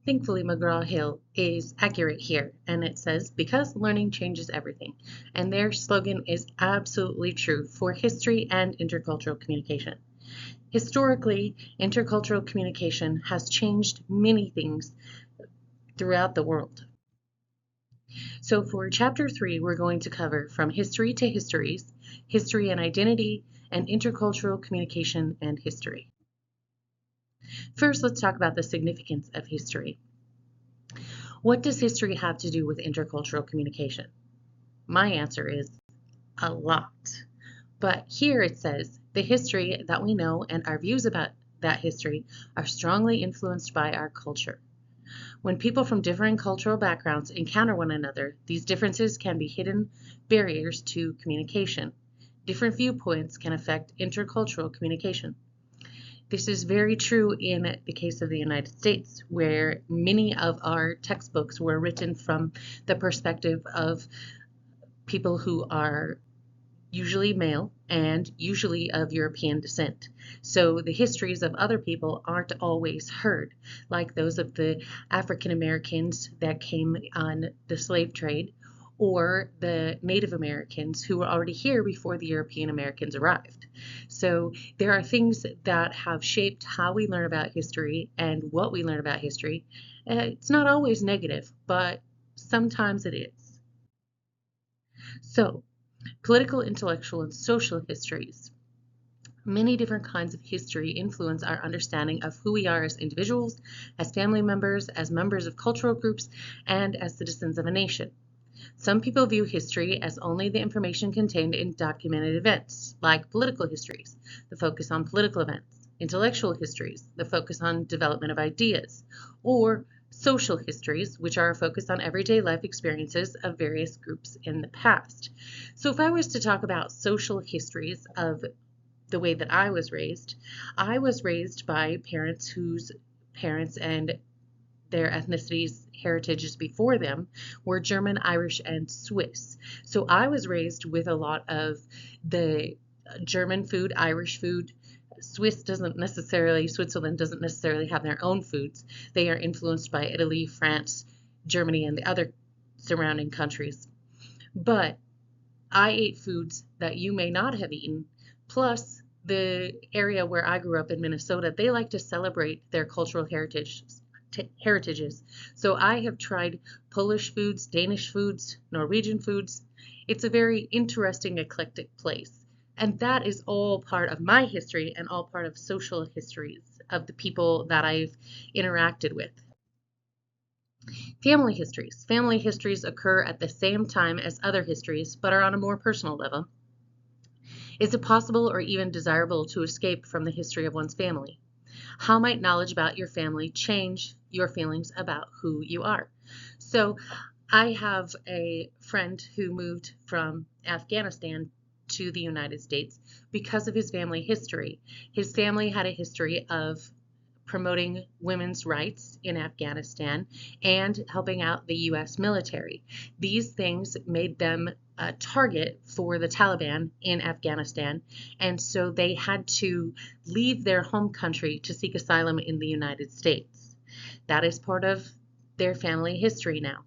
Thankfully, McGraw-Hill is accurate here, and it says, because learning changes everything. And their slogan is absolutely true for history and intercultural communication. Historically, intercultural communication has changed many things throughout the world. So for Chapter 3, we're going to cover from history to histories, history and identity, and intercultural communication and history. First, let's talk about the significance of history. What does history have to do with intercultural communication? My answer is a lot. But here it says, the history that we know and our views about that history are strongly influenced by our culture. When people from different cultural backgrounds encounter one another, these differences can be hidden barriers to communication. Different viewpoints can affect intercultural communication. This is very true in the case of the United States, where many of our textbooks were written from the perspective of people who are usually male and usually of European descent. So the histories of other people aren't always heard, like those of the African Americans that came on the slave trade, or the Native Americans who were already here before the European Americans arrived. So there are things that have shaped how we learn about history and what we learn about history. It's not always negative, but sometimes it is. So, political, intellectual, and social histories. Many different kinds of history influence our understanding of who we are as individuals, as family members, as members of cultural groups, and as citizens of a nation. Some people view history as only the information contained in documented events, like political histories, the focus on political events, intellectual histories, the focus on development of ideas, or social histories, which are focused on everyday life experiences of various groups in the past. So if I was to talk about social histories of the way that I was raised by parents whose parents and their ethnicities, heritages before them were German, Irish, and Swiss. So I was raised with a lot of the German food, Irish food. Switzerland doesn't necessarily have their own foods. They are influenced by Italy, France, Germany, and the other surrounding countries. But I ate foods that you may not have eaten, plus the area where I grew up in Minnesota, they like to celebrate their cultural heritages. So I have tried Polish foods, Danish foods, Norwegian foods. It's a very interesting, eclectic place. And that is all part of my history and all part of social histories of the people that I've interacted with. Family histories. Family histories occur at the same time as other histories, but are on a more personal level. Is it possible or even desirable to escape from the history of one's family? How might knowledge about your family change your feelings about who you are? So I have a friend who moved from Afghanistan to the United States because of his family history. His family had a history of promoting women's rights in Afghanistan and helping out the U.S. military. These things made them a target for the Taliban in Afghanistan, and so they had to leave their home country to seek asylum in the United States. That is part of their family history now.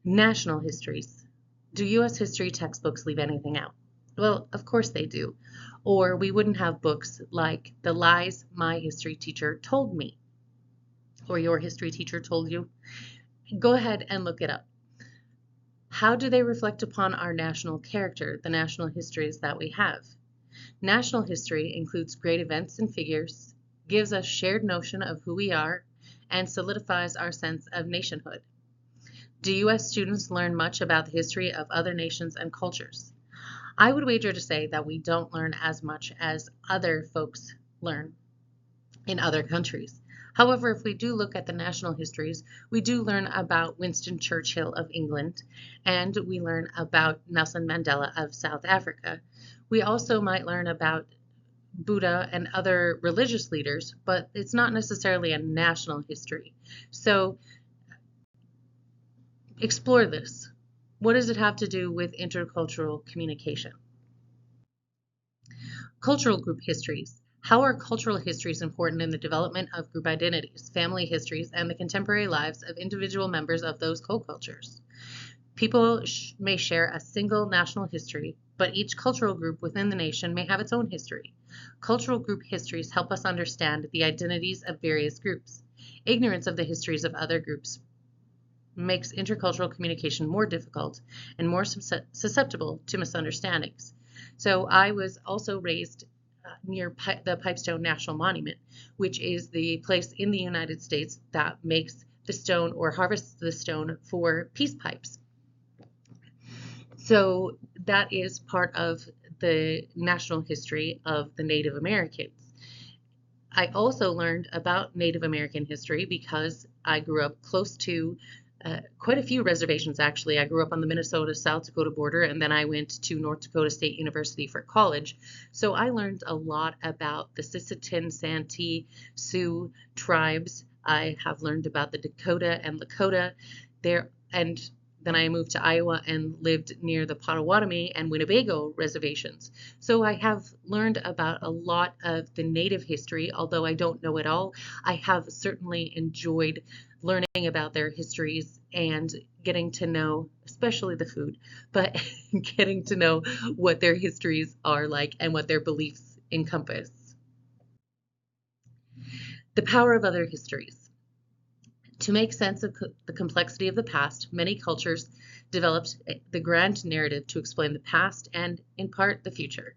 National histories. Do U.S. history textbooks leave anything out? Well, of course they do. Or we wouldn't have books like The Lies My History Teacher Told Me, or Your History Teacher Told You. Go ahead and look it up. How do they reflect upon our national character, the national histories that we have? National history includes great events and figures, gives us shared notion of who we are, and solidifies our sense of nationhood. Do U.S. students learn much about the history of other nations and cultures? I would wager to say that we don't learn as much as other folks learn in other countries. However, if we do look at the national histories, we do learn about Winston Churchill of England, and we learn about Nelson Mandela of South Africa. We also might learn about Buddha and other religious leaders, but it's not necessarily a national history. So explore this. What does it have to do with intercultural communication? Cultural group histories. How are cultural histories important in the development of group identities, family histories, and the contemporary lives of individual members of those co-cultures? People may share a single national history, but each cultural group within the nation may have its own history. Cultural group histories help us understand the identities of various groups. Ignorance of the histories of other groups makes intercultural communication more difficult and more susceptible to misunderstandings. So I was also raised near the Pipestone National Monument, which is the place in the United States that makes the stone or harvests the stone for peace pipes. So that is part of the national history of the Native Americans. I also learned about Native American history because I grew up close to quite a few reservations, actually. I grew up on the Minnesota-South Dakota border, and then I went to North Dakota State University for college. So I learned a lot about the Sisseton, Santee, Sioux tribes. I have learned about the Dakota and Lakota there, and then I moved to Iowa and lived near the Potawatomi and Winnebago reservations. So I have learned about a lot of the Native history, although I don't know it all. I have certainly enjoyed learning about their histories and getting to know, especially the food, but getting to know what their histories are like and what their beliefs encompass. The power of other histories. To make sense of the complexity of the past, many cultures developed the grand narrative to explain the past and, in part, the future.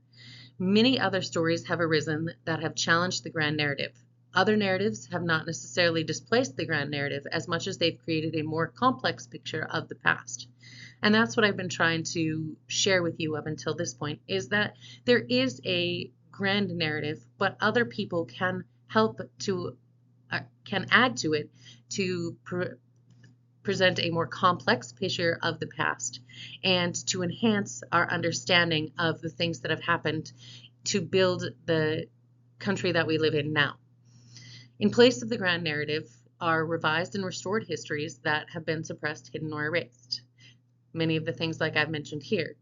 Many other stories have arisen that have challenged the grand narrative. Other narratives have not necessarily displaced the grand narrative as much as they've created a more complex picture of the past. And that's what I've been trying to share with you up until this point, is that there is a grand narrative, but other people can help to, can add to it to present a more complex picture of the past and to enhance our understanding of the things that have happened to build the country that we live in now. In place of the grand narrative are revised and restored histories that have been suppressed, hidden, or erased. Many of the things like I've mentioned here.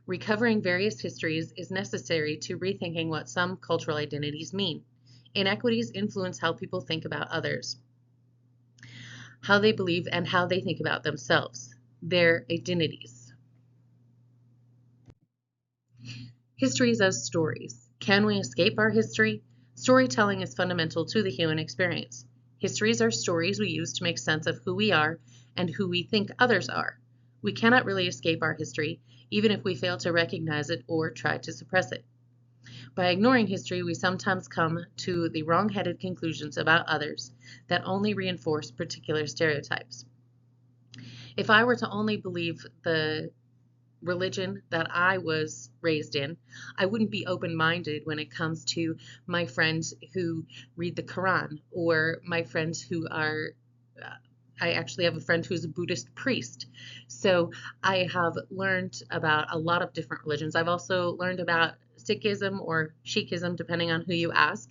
Recovering various histories is necessary to rethinking what some cultural identities mean. Inequities influence how people think about others, how they believe, and how they think about themselves, their identities. Histories as stories. Can we escape our history? Storytelling is fundamental to the human experience. Histories are stories we use to make sense of who we are and who we think others are. We cannot really escape our history, even if we fail to recognize it or try to suppress it. By ignoring history, we sometimes come to the wrong-headed conclusions about others that only reinforce particular stereotypes. If I were to only believe the religion that I was raised in, I wouldn't be open-minded when it comes to my friends who read the Quran or my friends who are I actually have a friend who's a Buddhist priest. So I have learned about a lot of different religions. I've also learned about Sikhism or Sikhism, depending on who you ask,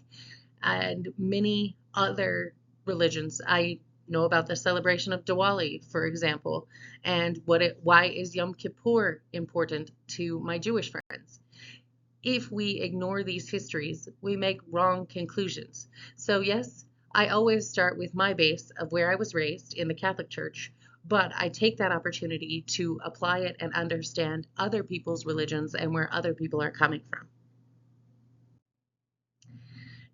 and many other religions. I know about the celebration of Diwali, for example, and why is Yom Kippur important to my Jewish friends. If we ignore these histories, we make wrong conclusions. So yes, I always start with my base of where I was raised in the Catholic Church, but I take that opportunity to apply it and understand other people's religions and where other people are coming from.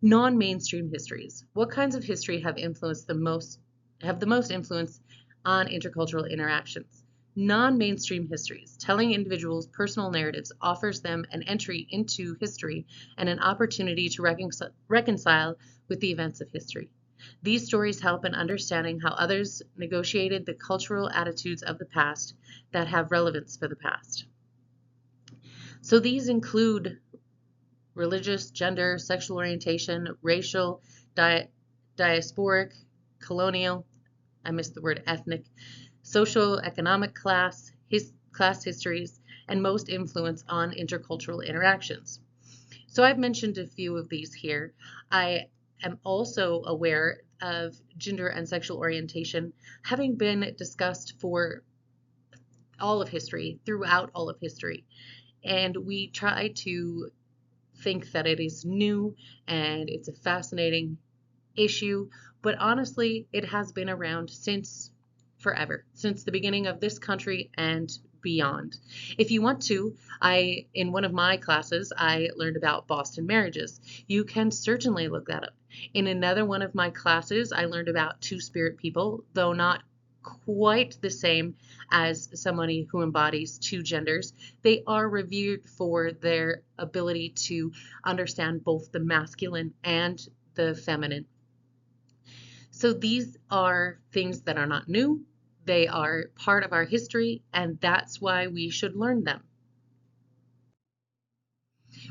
Non-mainstream histories. What kinds of history have the most influence on intercultural interactions? Non-mainstream histories. Telling individuals personal narratives offers them an entry into history and an opportunity to reconcile with the events of history. These stories help in understanding how others negotiated the cultural attitudes of the past that have relevance for the past. So these include religious, gender, sexual orientation, racial, diasporic, colonial, I missed the word ethnic, social, economic class, class histories, and most influence on intercultural interactions. So I've mentioned a few of these here. I am also aware of gender and sexual orientation having been discussed for all of history, throughout all of history. And we try to think that it is new and it's a fascinating issue, but honestly, it has been around since forever, since the beginning of this country and beyond. If you want to, in one of my classes, I learned about Boston marriages. You can certainly look that up. In another one of my classes, I learned about two-spirit people, though not quite the same as somebody who embodies two genders. They are revered for their ability to understand both the masculine and the feminine. So these are things that are not new. They are part of our history, and that's why we should learn them.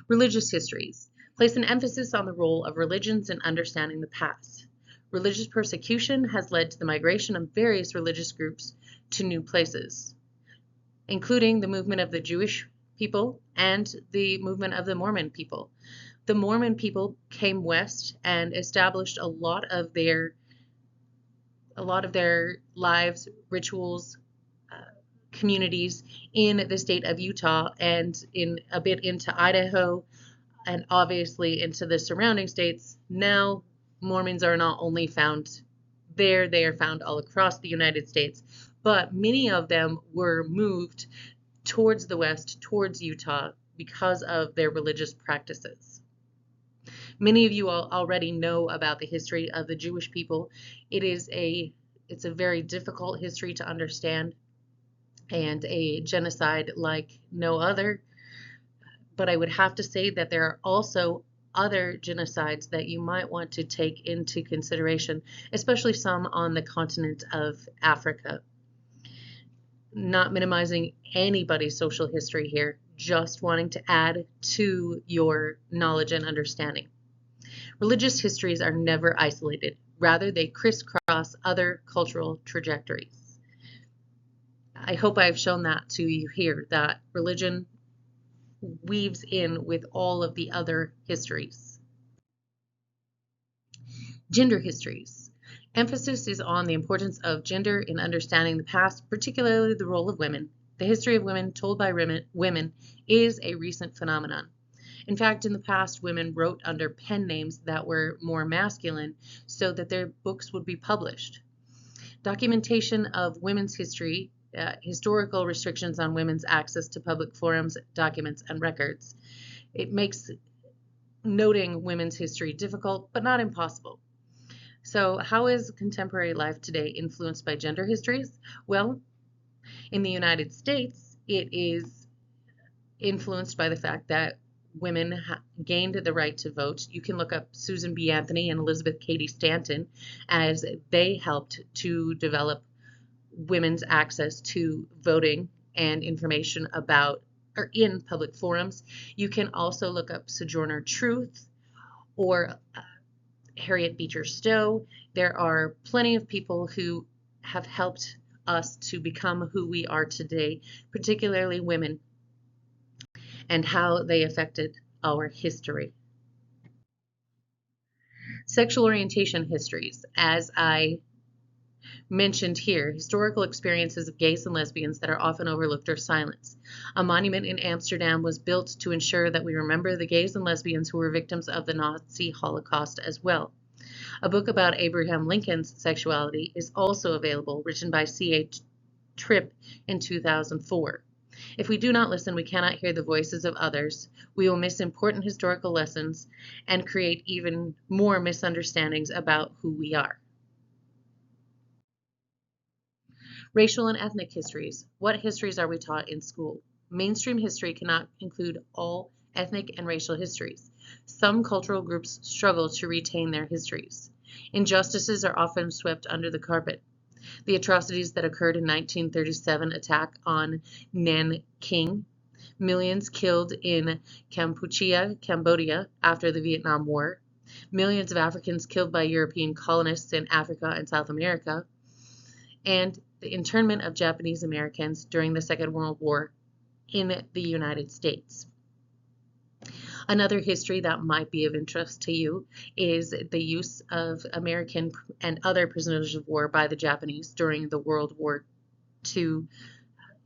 Religious histories place an emphasis on the role of religions in understanding the past. Religious persecution has led to the migration of various religious groups to new places, including the movement of the Jewish people and the movement of the Mormon people. The Mormon people came west and established a lot of their lives, rituals, communities in the state of Utah and in a bit into Idaho and obviously into the surrounding states. Now, Mormons are not only found there, they are found all across the United States, but many of them were moved towards the west, towards Utah, because of their religious practices. Many of you all already know about the history of the Jewish people. It's a very difficult history to understand and a genocide like no other. But I would have to say that there are also other genocides that you might want to take into consideration, especially some on the continent of Africa. Not minimizing anybody's social history here, just wanting to add to your knowledge and understanding. Religious histories are never isolated. Rather, they crisscross other cultural trajectories. I hope I've shown that to you here, that religion weaves in with all of the other histories. Gender histories. Emphasis is on the importance of gender in understanding the past, particularly the role of women. The history of women told by women is a recent phenomenon. In fact, in the past, women wrote under pen names that were more masculine so that their books would be published. Documentation of women's history, historical restrictions on women's access to public forums, documents, and records. It makes noting women's history difficult, but not impossible. So how is contemporary life today influenced by gender histories? Well, in the United States, it is influenced by the fact that women gained the right to vote. You can look up Susan B. Anthony and Elizabeth Cady Stanton, as they helped to develop women's access to voting and information about or in public forums. You can also look up Sojourner Truth or Harriet Beecher Stowe. There are plenty of people who have helped us to become who we are today, particularly women, and how they affected our history. Sexual orientation histories. As I mentioned here, historical experiences of gays and lesbians that are often overlooked or silenced. A monument in Amsterdam was built to ensure that we remember the gays and lesbians who were victims of the Nazi Holocaust as well. A book about Abraham Lincoln's sexuality is also available, written by Ch03 in 2004. If we do not listen, we cannot hear the voices of others. We will miss important historical lessons and create even more misunderstandings about who we are. Racial and ethnic histories. What histories are we taught in school? Mainstream history cannot include all ethnic and racial histories. Some cultural groups struggle to retain their histories. Injustices are often swept under the carpet. The atrocities that occurred in 1937 attack on Nanking, millions killed in Kampuchea, Cambodia after the Vietnam War, millions of Africans killed by European colonists in Africa and South America, and the internment of Japanese Americans during the Second World War in the United States. Another history that might be of interest to you is the use of American and other prisoners of war by the Japanese during the World War II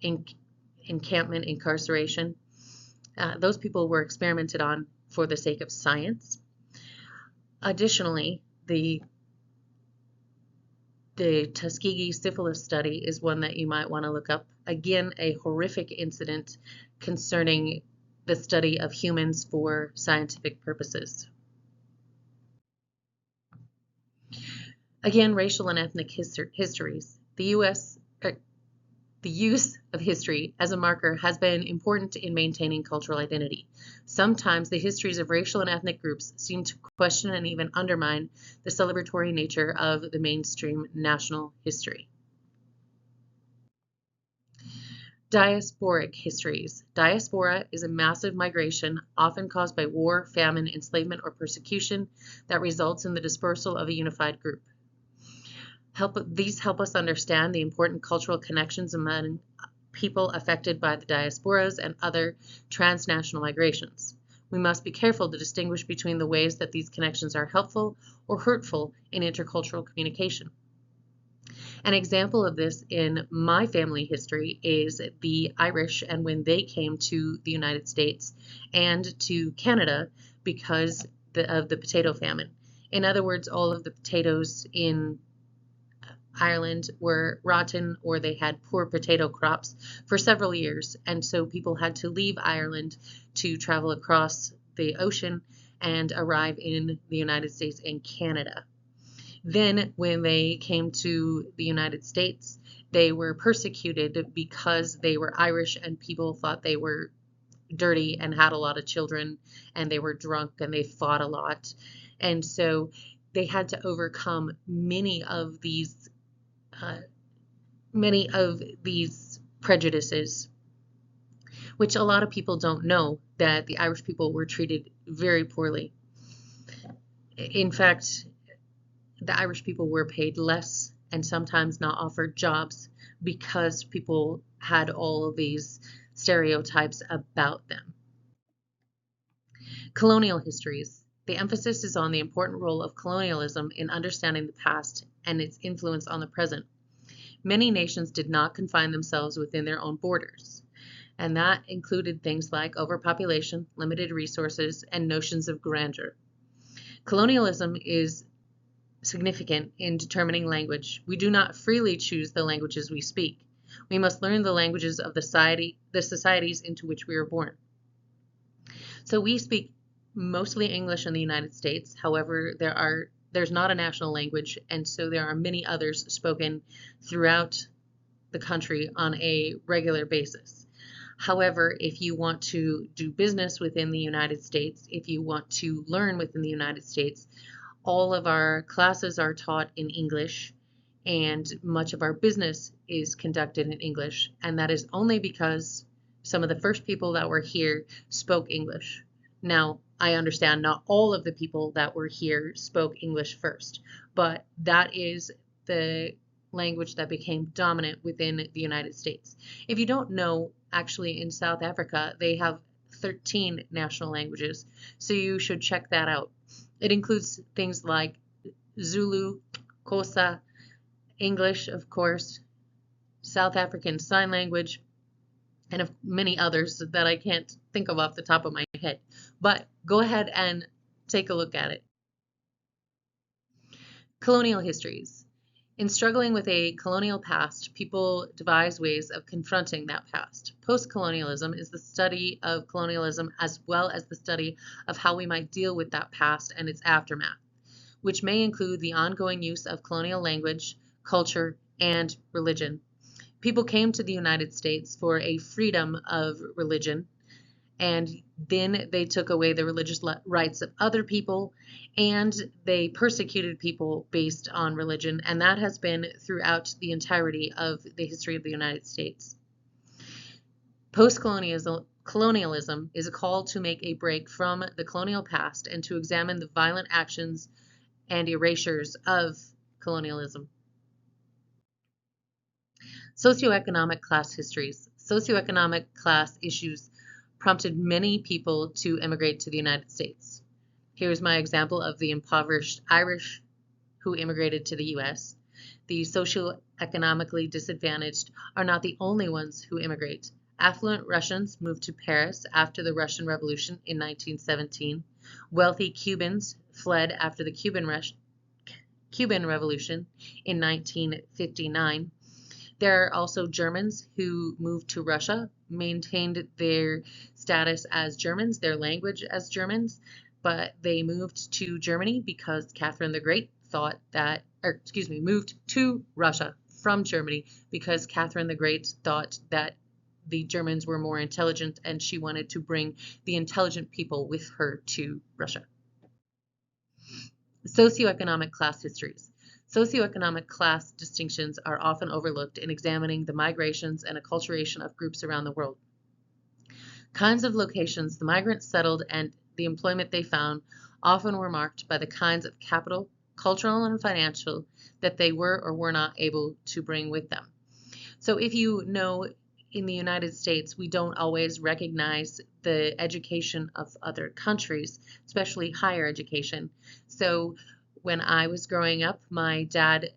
encampment incarceration. Those people were experimented on for the sake of science. Additionally, the Tuskegee syphilis study is one that you might want to look up. Again, a horrific incident concerning the study of humans for scientific purposes. Again, racial and ethnic histories. The use of history as a marker has been important in maintaining cultural identity. Sometimes the histories of racial and ethnic groups seem to question and even undermine the celebratory nature of the mainstream national history. Diasporic histories. Diaspora is a massive migration, often caused by war, famine, enslavement, or persecution, that results in the dispersal of a unified group. These help us understand the important cultural connections among people affected by the diasporas and other transnational migrations. We must be careful to distinguish between the ways that these connections are helpful or hurtful in intercultural communication. An example of this in my family history is the Irish, and when they came to the United States and to Canada because of the potato famine. In other words, all of the potatoes in Ireland were rotten, or they had poor potato crops for several years, and so people had to leave Ireland to travel across the ocean and arrive in the United States and Canada. Then when they came to the United States, they were persecuted because they were Irish and people thought they were dirty and had a lot of children, and they were drunk and they fought a lot, and so they had to overcome many of these prejudices, which a lot of people don't know, that the Irish people were treated very poorly. In fact, the Irish people were paid less and sometimes not offered jobs because people had all of these stereotypes about them. Colonial histories. The emphasis is on the important role of colonialism in understanding the past and its influence on the present. Many nations did not confine themselves within their own borders, and that included things like overpopulation, limited resources, and notions of grandeur. Colonialism is significant in determining language. We do not freely choose the languages we speak. We must learn the languages of the societies into which we are born. So we speak mostly English in the United States. However, there's not a national language, and so there are many others spoken throughout the country on a regular basis. However, if you want to do business within the United States, if you want to learn within the United States, all of our classes are taught in English, and much of our business is conducted in English, and that is only because some of the first people that were here spoke English. Now, I understand not all of the people that were here spoke English first, but that is the language that became dominant within the United States. If you don't know, actually in South Africa, they have 13 national languages, so you should check that out. It includes things like Zulu, Xhosa, English, of course, South African Sign Language, and of many others that I can't think of off the top of my head. But go ahead and take a look at it. Colonial histories. In struggling with a colonial past, people devise ways of confronting that past. Post-colonialism is the study of colonialism as well as the study of how we might deal with that past and its aftermath, which may include the ongoing use of colonial language, culture, and religion. People came to the United States for a freedom of religion, and then they took away the religious rights of other people, and they persecuted people based on religion, and that has been throughout the entirety of the history of the United States. Post-colonialism is a call to make a break from the colonial past and to examine the violent actions and erasures of colonialism. Socioeconomic class histories. Socioeconomic class issues prompted many people to immigrate to the United States. Here's my example of the impoverished Irish who immigrated to the U.S. The socioeconomically disadvantaged are not the only ones who immigrate. Affluent Russians moved to Paris after the Russian Revolution in 1917. Wealthy Cubans fled after the Cuban Revolution in 1959. There are also Germans who moved to Russia, maintained their status as Germans, their language as Germans, but they moved to Germany because Catherine the Great moved to Russia from Germany because Catherine the Great thought that the Germans were more intelligent and she wanted to bring the intelligent people with her to Russia. Socioeconomic class histories. Socioeconomic class distinctions are often overlooked in examining the migrations and acculturation of groups around the world. Kinds of locations the migrants settled and the employment they found often were marked by the kinds of capital, cultural and financial, that they were or were not able to bring with them. So if you know, in the United States, we don't always recognize the education of other countries, especially higher education. So when I was growing up, my dad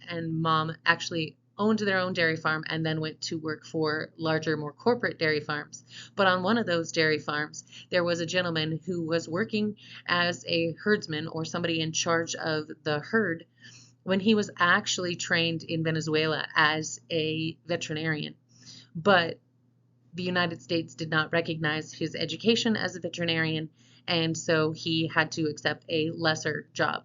and mom actually owned their own dairy farm and then went to work for larger, more corporate dairy farms. But on one of those dairy farms, there was a gentleman who was working as a herdsman or somebody in charge of the herd when he was actually trained in Venezuela as a veterinarian. But the United States did not recognize his education as a veterinarian, and so he had to accept a lesser job.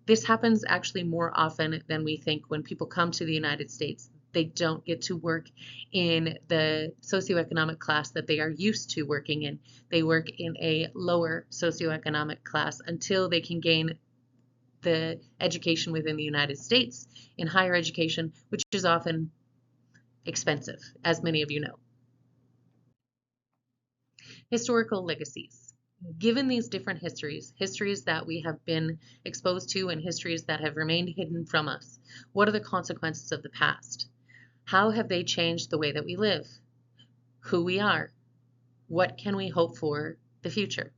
This happens actually more often than we think when people come to the United States. They don't get to work in the socioeconomic class that they are used to working in. They work in a lower socioeconomic class until they can gain the education within the United States in higher education, which is often expensive, as many of you know. Historical legacies. Given these different histories that we have been exposed to and histories that have remained hidden from us, what are the consequences of the past? How have they changed the way that we live? Who we are? What can we hope for the future?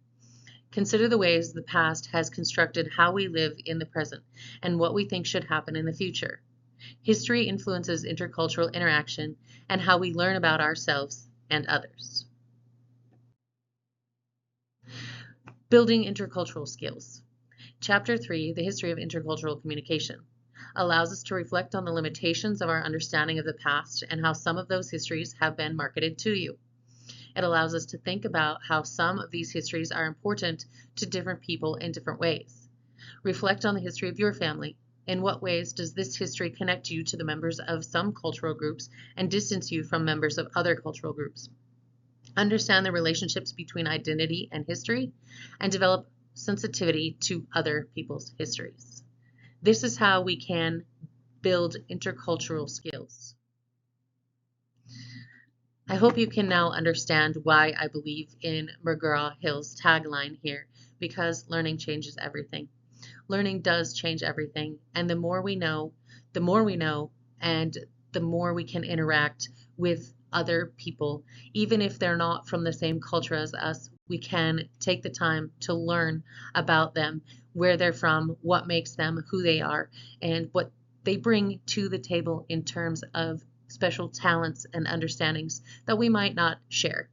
Consider the ways the past has constructed how we live in the present and what we think should happen in the future. History influences intercultural interaction and how we learn about ourselves and others. Building intercultural skills. Chapter 3, The History of Intercultural Communication, allows us to reflect on the limitations of our understanding of the past and how some of those histories have been marketed to you. It allows us to think about how some of these histories are important to different people in different ways. Reflect on the history of your family. In what ways does this history connect you to the members of some cultural groups and distance you from members of other cultural groups? Understand the relationships between identity and history, and develop sensitivity to other people's histories. This is how we can build intercultural skills. I hope you can now understand why I believe in McGraw-Hill's tagline here, because learning changes everything. Learning does change everything, and the more we know, and the more we can interact with other people, even if they're not from the same culture as us, we can take the time to learn about them, where they're from, what makes them who they are, and what they bring to the table in terms of special talents and understandings that we might not share.